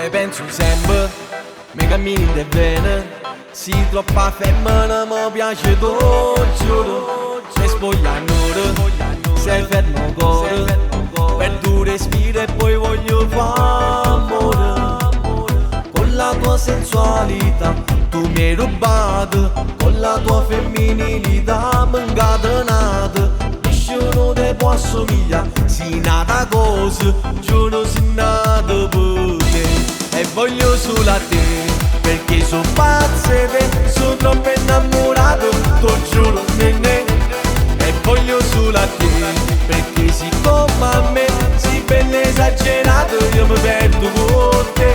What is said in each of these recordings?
te penso sempre, mi cammini in te vene. Sì, troppa femmina mi piace tu, giuro. Se spoglia un'ora, se fermo il cuore, per due respiri e poi voglio fare amore. Con la tua sensualità tu mi hai rubato, con la tua femminilità mi incatenata. Nessuno te può assomigliare, sei nata così, giuro sei nata per te. E voglio solo a te, perché sono pazzo di te, sono troppo innamorato, t'ho giuro nenè. E voglio solo a te, perché sei come a me, sei bello esagerato, io mi perdo con te.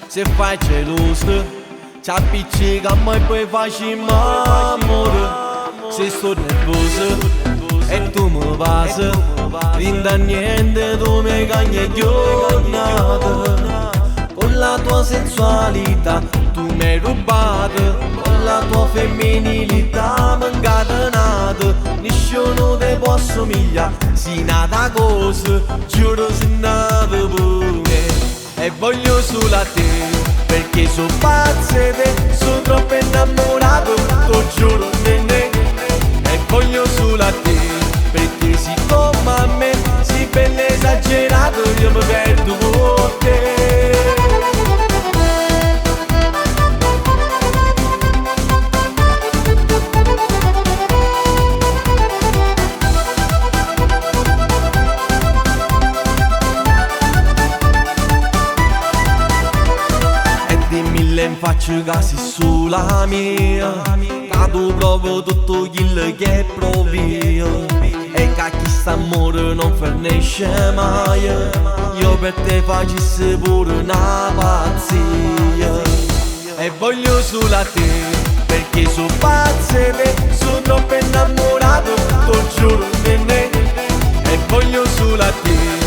Se fai geloso, ci appiccica ma poi facciamo amore. Se sto nervoso e tu mi passi, rinda niente tu mi cagni giornata. Con la tua sensualità tu mi hai rubato, con la tua femminilità mi incatenata. Nessuno te può assomigliare, sei nata così, giuro sei nata per me. E voglio solo a te, perché sono pazzo di te, sono troppo innamorato, t'ho giuro nenè. E voglio solo a te, perché sei come a me, sei bello esagerato, io mi perdo con te. In faccio casi sulla mia, cado proprio tutto quello che provi io. E che questo amore non finisce mai, io per te facessi pure una pazzia. E voglio solo a te, perché sono pazzo di te, sono troppo innamorato, t'ho giuro nenè. E voglio solo a te,